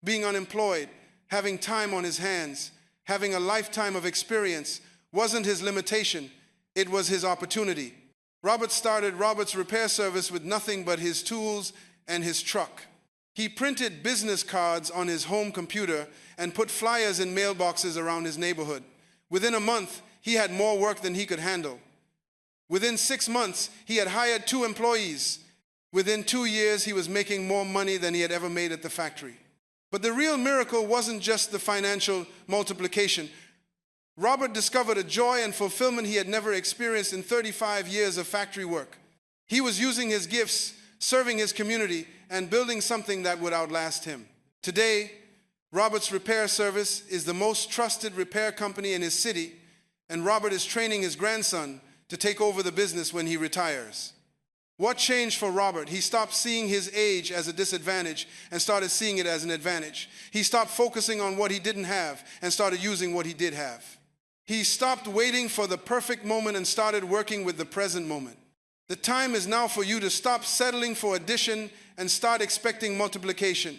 being unemployed, having time on his hands, having a lifetime of experience, wasn't his limitation. It was his opportunity. Robert started Robert's repair service with nothing but his tools and his truck. He printed business cards on his home computer and put flyers in mailboxes around his neighborhood. Within a month, he had more work than he could handle. Within 6 months, he had hired 2 employees. Within 2 years, he was making more money than he had ever made at the factory. But the real miracle wasn't just the financial multiplication. Robert discovered a joy and fulfillment he had never experienced in 35 years of factory work. He was using his gifts, serving his community, and building something that would outlast him. Today, Robert's repair service is the most trusted repair company in his city, and Robert is training his grandson to take over the business when he retires. What changed for Robert? He stopped seeing his age as a disadvantage and started seeing it as an advantage. He stopped focusing on what he didn't have and started using what he did have. He stopped waiting for the perfect moment and started working with the present moment. The time is now for you to stop settling for addition and start expecting multiplication.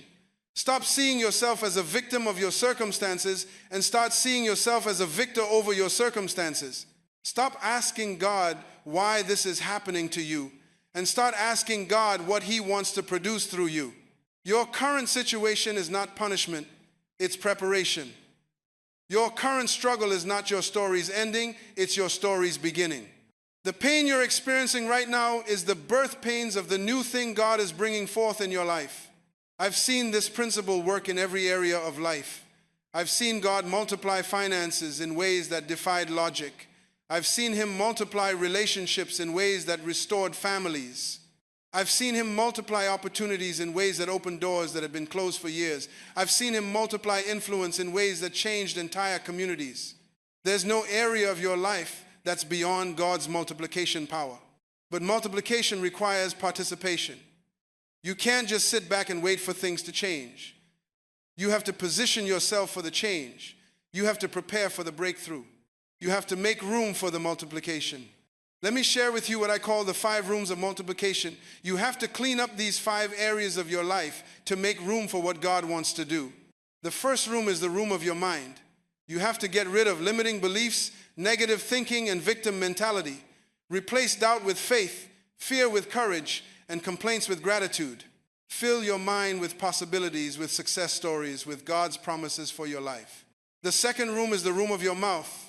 Stop seeing yourself as a victim of your circumstances and start seeing yourself as a victor over your circumstances. Stop asking God why this is happening to you and start asking God what He wants to produce through you. Your current situation is not punishment, it's preparation. Your current struggle is not your story's ending, it's your story's beginning. The pain you're experiencing right now is the birth pains of the new thing God is bringing forth in your life. I've seen this principle work in every area of life. I've seen God multiply finances in ways that defied logic. I've seen Him multiply relationships in ways that restored families. I've seen Him multiply opportunities in ways that opened doors that had been closed for years. I've seen Him multiply influence in ways that changed entire communities. There's no area of your life that's beyond God's multiplication power. But multiplication requires participation. You can't just sit back and wait for things to change. You have to position yourself for the change. You have to prepare for the breakthrough. You have to make room for the multiplication. Let me share with you what I call the 5 rooms of multiplication. You have to clean up these 5 areas of your life to make room for what God wants to do. The first room is the room of your mind. You have to get rid of limiting beliefs, negative thinking, and victim mentality. Replace doubt with faith, fear with courage, and complaints with gratitude. Fill your mind with possibilities, with success stories, with God's promises for your life. The second room is the room of your mouth.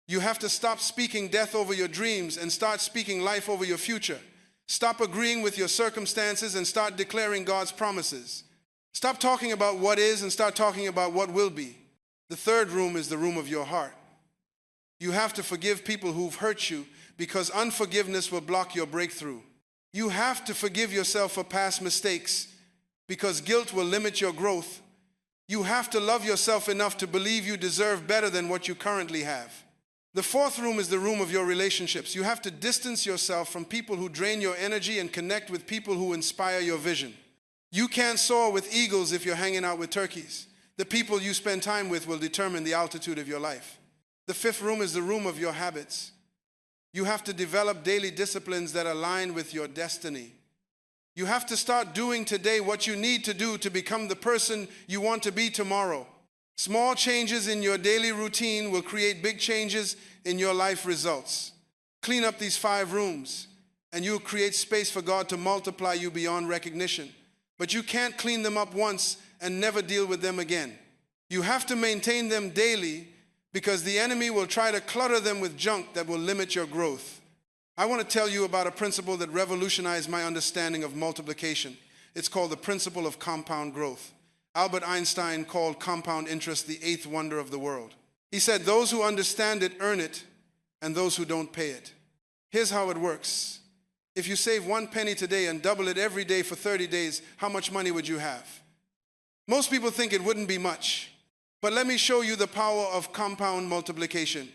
You have to stop speaking death over your dreams and start speaking life over your future. Stop agreeing with your circumstances and start declaring God's promises. Stop talking about what is and start talking about what will be. The third room is the room of your heart. You have to forgive people who've hurt you because unforgiveness will block your breakthrough. You have to forgive yourself for past mistakes because guilt will limit your growth. You have to love yourself enough to believe you deserve better than what you currently have. The fourth room is the room of your relationships. You have to distance yourself from people who drain your energy and connect with people who inspire your vision. You can't soar with eagles if you're hanging out with turkeys. The people you spend time with will determine the altitude of your life. The fifth room is the room of your habits. You have to develop daily disciplines that align with your destiny. You have to start doing today what you need to do to become the person you want to be tomorrow. Small changes in your daily routine will create big changes in your life results. Clean up these 5 rooms, and you'll create space for God to multiply you beyond recognition. But you can't clean them up once and never deal with them again. You have to maintain them daily because the enemy will try to clutter them with junk that will limit your growth. I want to tell you about a principle that revolutionized my understanding of multiplication. It's called the principle of compound growth. Albert Einstein called compound interest the 8th wonder of the world. He said, those who understand it earn it, and those who don't pay it. Here's how it works. If you save 1 penny today and double it every day for 30 days, how much money would you have? Most people think it wouldn't be much. But let me show you the power of compound multiplication.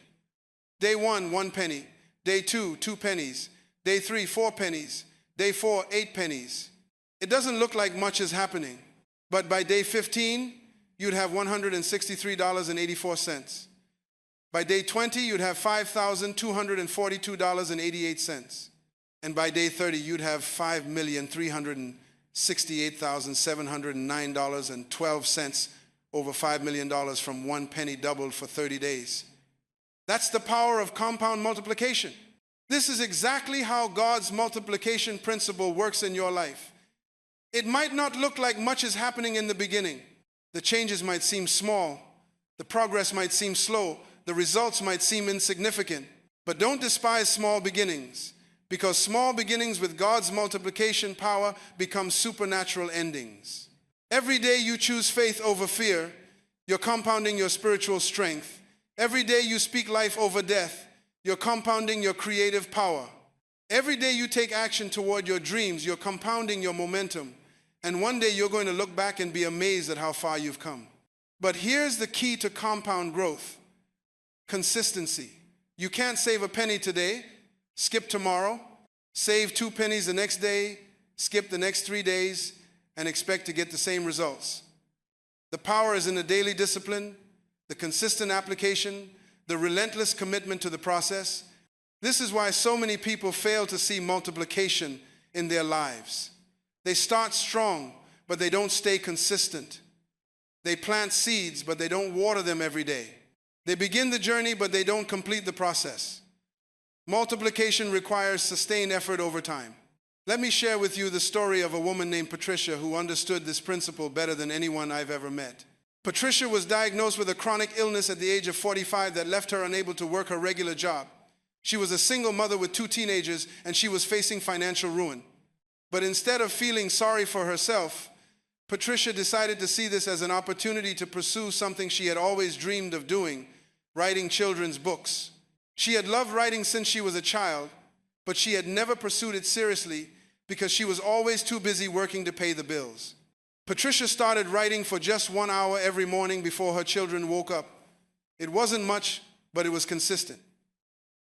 Day 1, 1 penny. Day 2, 2 pennies. Day 3, 4 pennies. Day 4, 8 pennies. It doesn't look like much is happening. But by day 15, you'd have $163.84. By day 20, you'd have $5,242.88. And by day 30, you'd have $5,368,709.12, over $5 million from 1 penny doubled for 30 days. That's the power of compound multiplication. This is exactly how God's multiplication principle works in your life. It might not look like much is happening in the beginning. The changes might seem small. The progress might seem slow. The results might seem insignificant. But don't despise small beginnings, because small beginnings with God's multiplication power become supernatural endings. Every day you choose faith over fear, you're compounding your spiritual strength. Every day you speak life over death, you're compounding your creative power. Every day you take action toward your dreams, you're compounding your momentum. And one day you're going to look back and be amazed at how far you've come. But here's the key to compound growth: consistency. You can't save a penny today, skip tomorrow, Save 2 pennies the next day, skip the next 3 days, and expect to get the same results. The power is in the daily discipline, the consistent application, the relentless commitment to the process. This is why so many people fail to see multiplication in their lives. They start strong, but they don't stay consistent. They plant seeds, but they don't water them every day. They begin the journey, but they don't complete the process. Multiplication requires sustained effort over time. Let me share with you the story of a woman named Patricia who understood this principle better than anyone I've ever met. Patricia was diagnosed with a chronic illness at the age of 45 that left her unable to work her regular job. She was a single mother with 2 teenagers, and she was facing financial ruin. But instead of feeling sorry for herself, Patricia decided to see this as an opportunity to pursue something she had always dreamed of doing, writing children's books. She had loved writing since she was a child, but she had never pursued it seriously because she was always too busy working to pay the bills. Patricia started writing for just 1 hour every morning before her children woke up. It wasn't much, but it was consistent.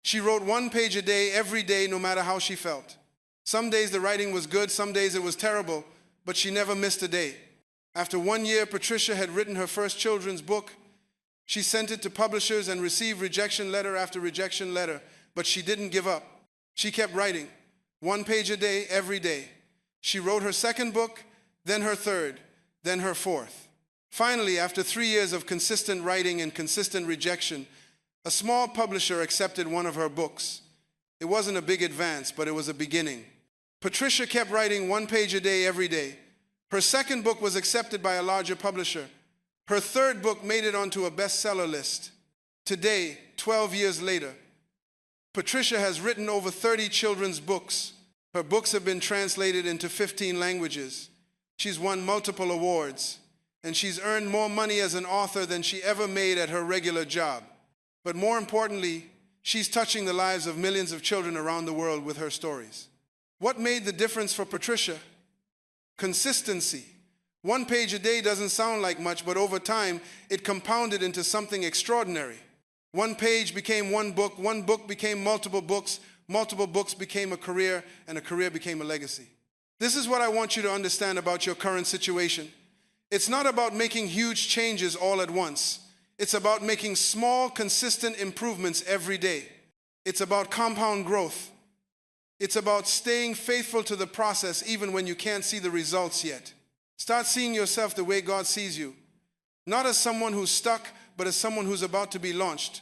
She wrote 1 page a day, every day, no matter how she felt. Some days the writing was good, some days it was terrible, but she never missed a day. After 1 year, Patricia had written her first children's book. She sent it to publishers and received rejection letter after rejection letter, but she didn't give up. She kept writing, 1 page a day, every day. She wrote her second book, then her third, then her fourth. Finally, after 3 years of consistent writing and consistent rejection, a small publisher accepted one of her books. It wasn't a big advance, but it was a beginning. Patricia kept writing 1 page a day, every day. Her second book was accepted by a larger publisher. Her third book made it onto a bestseller list. Today, 12 years later, Patricia has written over 30 children's books. Her books have been translated into 15 languages. She's won multiple awards, and she's earned more money as an author than she ever made at her regular job. But more importantly, she's touching the lives of millions of children around the world with her stories. What made the difference for Patricia? Consistency. 1 page a day doesn't sound like much, but over time, it compounded into something extraordinary. 1 page became 1 book became multiple books became a career, and a career became a legacy. This is what I want you to understand about your current situation. It's not about making huge changes all at once. It's about making small, consistent improvements every day. It's about compound growth. It's about staying faithful to the process even when you can't see the results yet. Start seeing yourself the way God sees you. Not as someone who's stuck, but as someone who's about to be launched.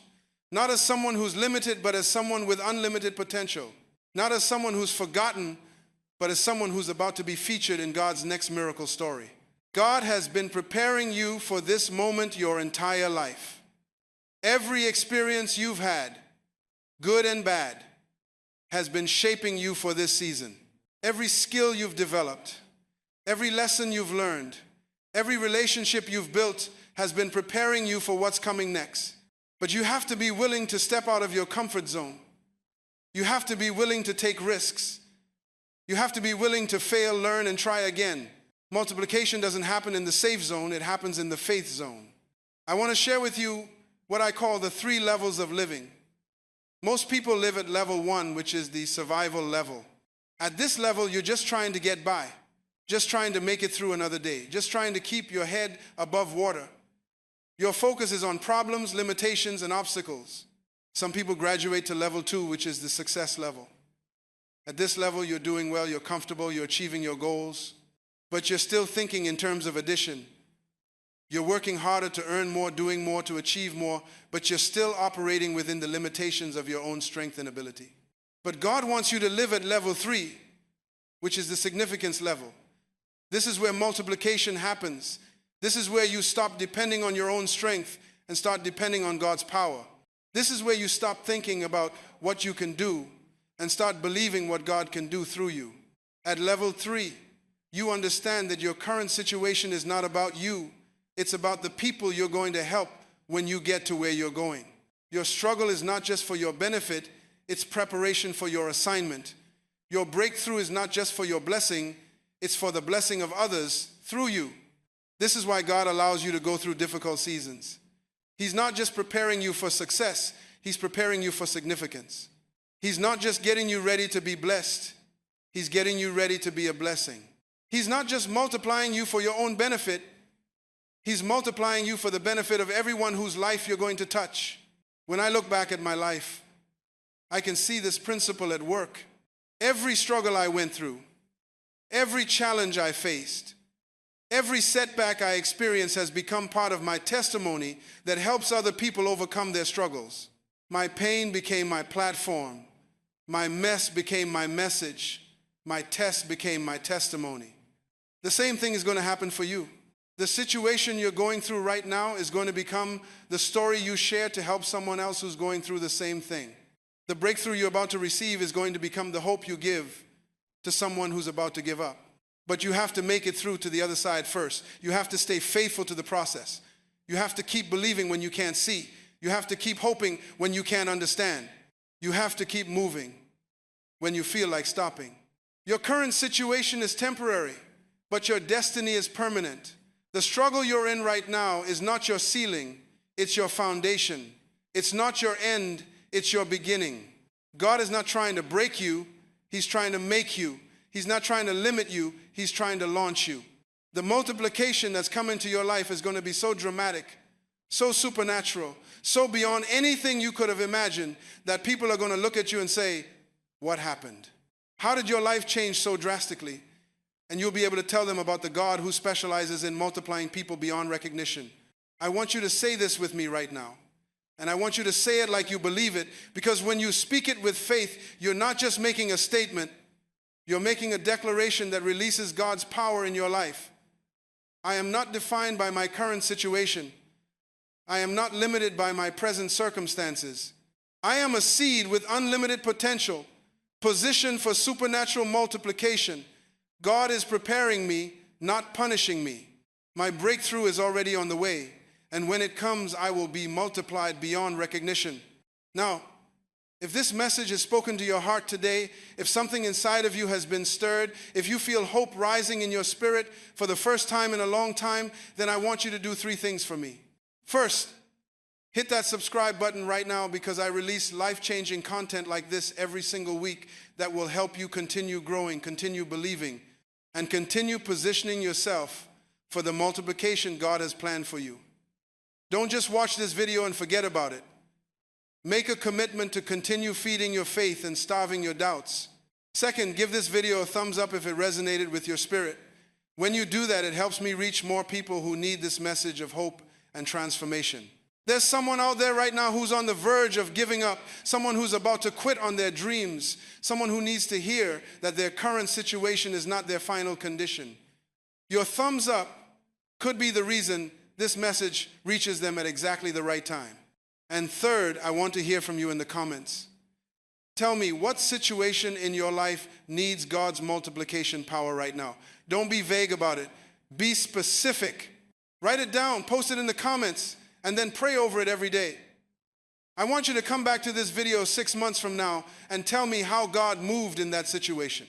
Not as someone who's limited, but as someone with unlimited potential. Not as someone who's forgotten, but as someone who's about to be featured in God's next miracle story. God has been preparing you for this moment your entire life. Every experience you've had, good and bad, has been shaping you for this season. Every skill you've developed, every lesson you've learned, every relationship you've built has been preparing you for what's coming next. But you have to be willing to step out of your comfort zone. You have to be willing to take risks. You have to be willing to fail, learn, and try again. Multiplication doesn't happen in the safe zone, it happens in the faith zone. I want to share with you what I call the 3 levels of living. Most people live at level 1, which is the survival level. At this level, you're just trying to get by, just trying to make it through another day, just trying to keep your head above water. Your focus is on problems, limitations, and obstacles. Some people graduate to level 2, which is the success level. At this level, you're doing well, you're comfortable, you're achieving your goals, but you're still thinking in terms of addition. You're working harder to earn more, doing more, to achieve more, but you're still operating within the limitations of your own strength and ability. But God wants you to live at level 3, which is the significance level. This is where multiplication happens. This is where you stop depending on your own strength and start depending on God's power. This is where you stop thinking about what you can do and start believing what God can do through you. At level 3, you understand that your current situation is not about you. It's about the people you're going to help when you get to where you're going. Your struggle is not just for your benefit, it's preparation for your assignment. Your breakthrough is not just for your blessing, it's for the blessing of others through you. This is why God allows you to go through difficult seasons. He's not just preparing you for success, He's preparing you for significance. He's not just getting you ready to be blessed, He's getting you ready to be a blessing. He's not just multiplying you for your own benefit. He's multiplying you for the benefit of everyone whose life you're going to touch. When I look back at my life, I can see this principle at work. Every struggle I went through, every challenge I faced, every setback I experienced has become part of my testimony that helps other people overcome their struggles. My pain became my platform. My mess became my message. My test became my testimony. The same thing is going to happen for you. The situation you're going through right now is going to become the story you share to help someone else who's going through the same thing. The breakthrough you're about to receive is going to become the hope you give to someone who's about to give up. But you have to make it through to the other side first. You have to stay faithful to the process. You have to keep believing when you can't see. You have to keep hoping when you can't understand. You have to keep moving when you feel like stopping. Your current situation is temporary, but your destiny is permanent. The struggle you're in right now is not your ceiling, it's your foundation. It's not your end, it's your beginning. God is not trying to break you, He's trying to make you. He's not trying to limit you, He's trying to launch you. The multiplication that's come into your life is going to be so dramatic, so supernatural, so beyond anything you could have imagined that people are going to look at you and say, "What happened? How did your life change so drastically?" And you'll be able to tell them about the God who specializes in multiplying people beyond recognition. I want you to say this with me right now. And I want you to say it like you believe it, because when you speak it with faith, you're not just making a statement, you're making a declaration that releases God's power in your life. I am not defined by my current situation. I am not limited by my present circumstances. I am a seed with unlimited potential, positioned for supernatural multiplication. God is preparing me, not punishing me. My breakthrough is already on the way, and when it comes, I will be multiplied beyond recognition. Now, if this message has spoken to your heart today, if something inside of you has been stirred, if you feel hope rising in your spirit for the first time in a long time, then I want you to do 3 things for me. First, hit that subscribe button right now, because I release life-changing content like this every single week that will help you continue growing, continue believing, and continue positioning yourself for the multiplication God has planned for you. Don't just watch this video and forget about it. Make a commitment to continue feeding your faith and starving your doubts. Second, give this video a thumbs up if it resonated with your spirit. When you do that, it helps me reach more people who need this message of hope and transformation. There's someone out there right now who's on the verge of giving up, someone who's about to quit on their dreams, someone who needs to hear that their current situation is not their final condition. Your thumbs up could be the reason this message reaches them at exactly the right time. And third, I want to hear from you in the comments. Tell me, what situation in your life needs God's multiplication power right now? Don't be vague about it. Be specific. Write it down, post it in the comments, and then pray over it every day. I want you to come back to this video 6 months from now and tell me how God moved in that situation.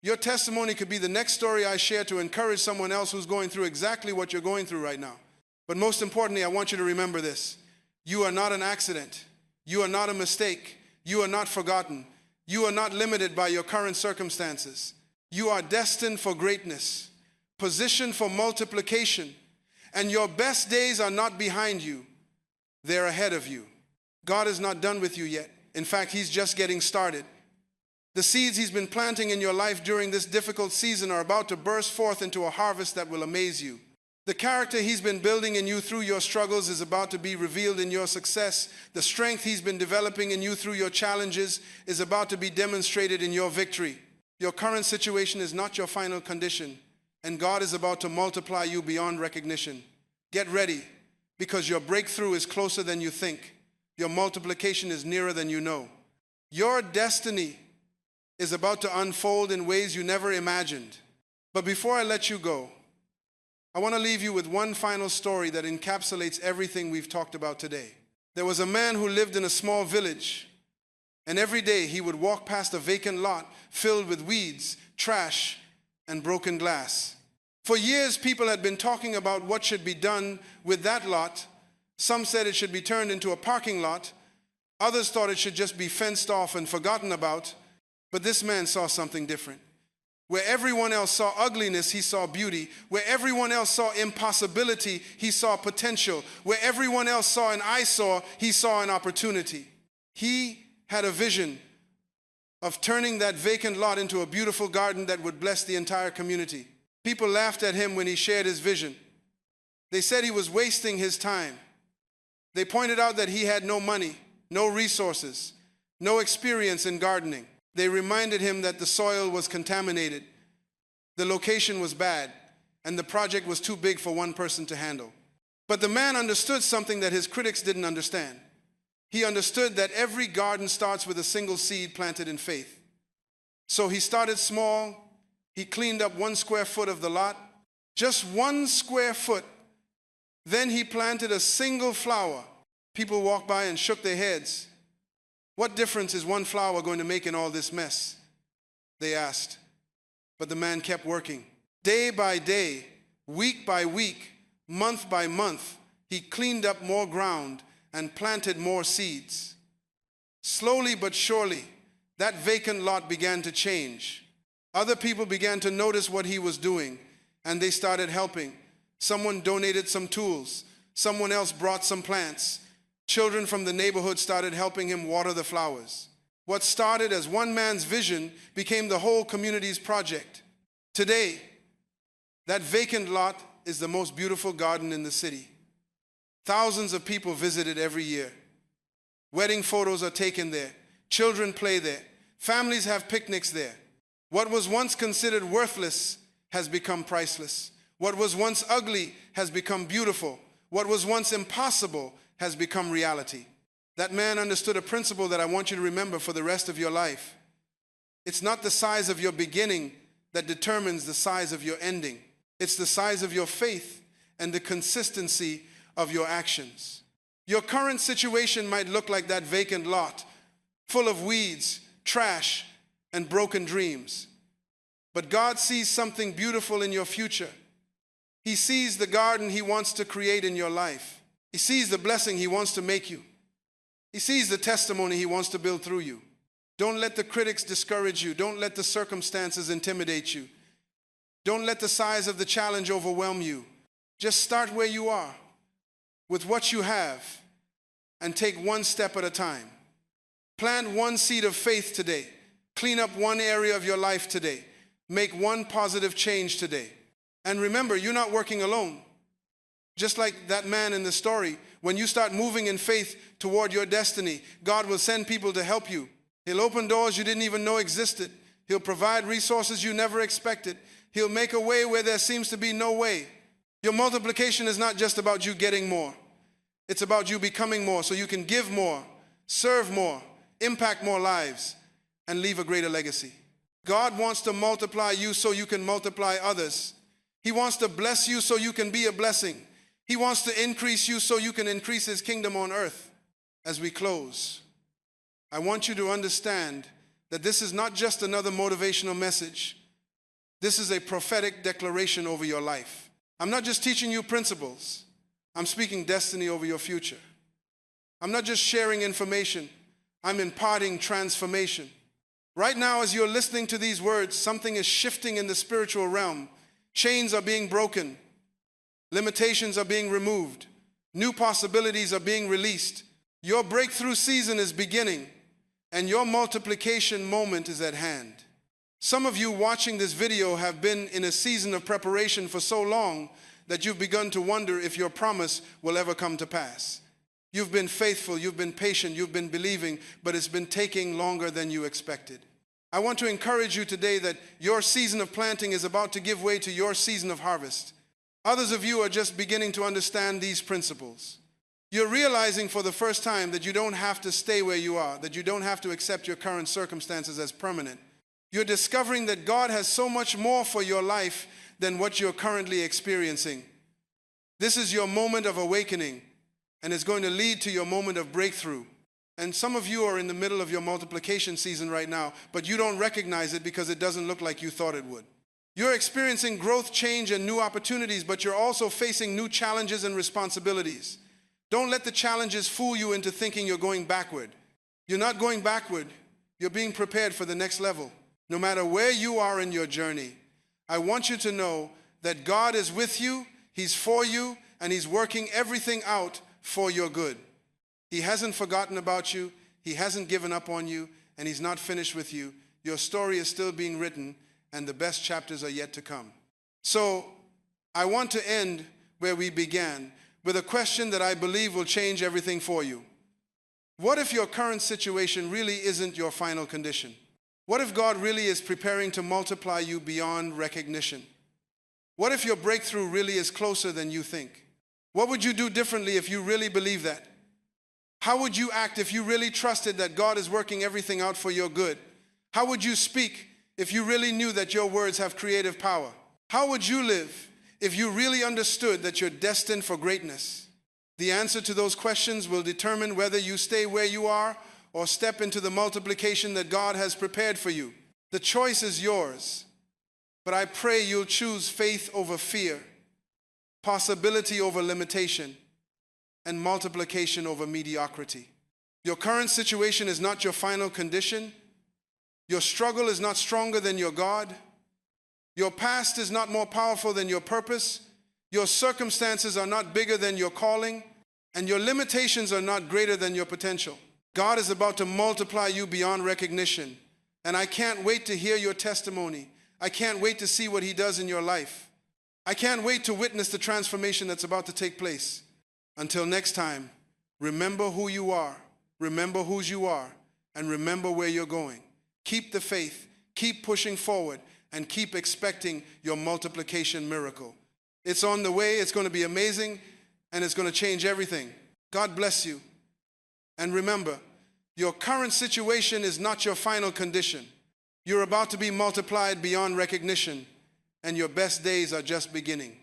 Your testimony could be the next story I share to encourage someone else who's going through exactly what you're going through right now. But most importantly, I want you to remember this. You are not an accident. You are not a mistake. You are not forgotten. You are not limited by your current circumstances. You are destined for greatness, positioned for multiplication, and your best days are not behind you. They're ahead of you. God is not done with you yet. In fact, He's just getting started. The seeds He's been planting in your life during this difficult season are about to burst forth into a harvest that will amaze you. The character He's been building in you through your struggles is about to be revealed in your success. The strength He's been developing in you through your challenges is about to be demonstrated in your victory. Your current situation is not your final condition, and God is about to multiply you beyond recognition. Get ready, because your breakthrough is closer than you think. Your multiplication is nearer than you know. Your destiny is about to unfold in ways you never imagined. But before I let you go, I want to leave you with one final story that encapsulates everything we've talked about today. There was a man who lived in a small village, and every day he would walk past a vacant lot filled with weeds, trash, and broken glass. For years, people had been talking about what should be done with that lot. Some said it should be turned into a parking lot. Others thought it should just be fenced off and forgotten about. But this man saw something different. Where everyone else saw ugliness, he saw beauty. Where everyone else saw impossibility, he saw potential. Where everyone else saw an eyesore, he saw an opportunity. He had a vision of turning that vacant lot into a beautiful garden that would bless the entire community. People laughed at him when he shared his vision. They said he was wasting his time. They pointed out that he had no money, no resources, no experience in gardening. They reminded him that the soil was contaminated, the location was bad, and the project was too big for one person to handle. But the man understood something that his critics didn't understand. He understood that every garden starts with a single seed planted in faith. So he started small. He cleaned up 1 square foot of the lot, just 1 square foot. Then he planted a single flower. People walked by and shook their heads. What difference is 1 flower going to make in all this mess? They asked. But the man kept working. Day by day, week by week, month by month, he cleaned up more ground and planted more seeds. Slowly but surely, that vacant lot began to change. Other people began to notice what he was doing, and they started helping. Someone donated some tools. Someone else brought some plants. Children from the neighborhood started helping him water the flowers. What started as one man's vision became the whole community's project. Today, that vacant lot is the most beautiful garden in the city. Thousands of people visit it every year. Wedding photos are taken there. Children play there. Families have picnics there. What was once considered worthless has become priceless. What was once ugly has become beautiful. What was once impossible has become reality. That man understood a principle that I want you to remember for the rest of your life. It's not the size of your beginning that determines the size of your ending. It's the size of your faith and the consistency of your actions. Your current situation might look like that vacant lot, full of weeds, trash, and broken dreams. But God sees something beautiful in your future. He sees the garden He wants to create in your life. He sees the blessing He wants to make you. He sees the testimony He wants to build through you. Don't let the critics discourage you. Don't let the circumstances intimidate you. Don't let the size of the challenge overwhelm you. Just start where you are, with what you have, and take 1 step at a time. Plant 1 seed of faith today. Clean up 1 area of your life today. Make 1 positive change today. And remember, you're not working alone. Just like that man in the story, when you start moving in faith toward your destiny, God will send people to help you. He'll open doors you didn't even know existed. He'll provide resources you never expected. He'll make a way where there seems to be no way. Your multiplication is not just about you getting more. It's about you becoming more so you can give more, serve more, impact more lives, and leave a greater legacy. God wants to multiply you so you can multiply others. He wants to bless you so you can be a blessing. He wants to increase you so you can increase His kingdom on earth. As we close, I want you to understand that this is not just another motivational message. This is a prophetic declaration over your life. I'm not just teaching you principles. I'm speaking destiny over your future. I'm not just sharing information. I'm imparting transformation. Right now, as you're listening to these words, something is shifting in the spiritual realm. Chains are being broken. Limitations are being removed. New possibilities are being released. Your breakthrough season is beginning, and your multiplication moment is at hand. Some of you watching this video have been in a season of preparation for so long that you've begun to wonder if your promise will ever come to pass. You've been faithful, you've been patient, you've been believing, but it's been taking longer than you expected. I want to encourage you today that your season of planting is about to give way to your season of harvest. Others of you are just beginning to understand these principles. You're realizing for the first time that you don't have to stay where you are, that you don't have to accept your current circumstances as permanent. You're discovering that God has so much more for your life than what you're currently experiencing. This is your moment of awakening, and it's going to lead to your moment of breakthrough. And some of you are in the middle of your multiplication season right now, but you don't recognize it because it doesn't look like you thought it would. You're experiencing growth, change, and new opportunities, but you're also facing new challenges and responsibilities. Don't let the challenges fool you into thinking you're going backward. You're not going backward. You're being prepared for the next level. No matter where you are in your journey, I want you to know that God is with you, He's for you, and He's working everything out for your good. He hasn't forgotten about you, He hasn't given up on you, and He's not finished with you. Your story is still being written, and the best chapters are yet to come. So, I want to end where we began, with a question that I believe will change everything for you. What if your current situation really isn't your final condition? What if God really is preparing to multiply you beyond recognition? What if your breakthrough really is closer than you think? What would you do differently if you really believe that? How would you act if you really trusted that God is working everything out for your good? How would you speak if you really knew that your words have creative power? How would you live if you really understood that you're destined for greatness? The answer to those questions will determine whether you stay where you are or step into the multiplication that God has prepared for you. The choice is yours, but I pray you'll choose faith over fear, possibility over limitation, and multiplication over mediocrity. Your current situation is not your final condition. Your struggle is not stronger than your God. Your past is not more powerful than your purpose. Your circumstances are not bigger than your calling, and your limitations are not greater than your potential. God is about to multiply you beyond recognition, and I can't wait to hear your testimony. I can't wait to see what He does in your life. I can't wait to witness the transformation that's about to take place. Until next time, remember who you are, remember whose you are, and remember where you're going. Keep the faith, keep pushing forward, and keep expecting your multiplication miracle. It's on the way, it's going to be amazing, and it's going to change everything. God bless you. And remember, your current situation is not your final condition. You're about to be multiplied beyond recognition, and your best days are just beginning.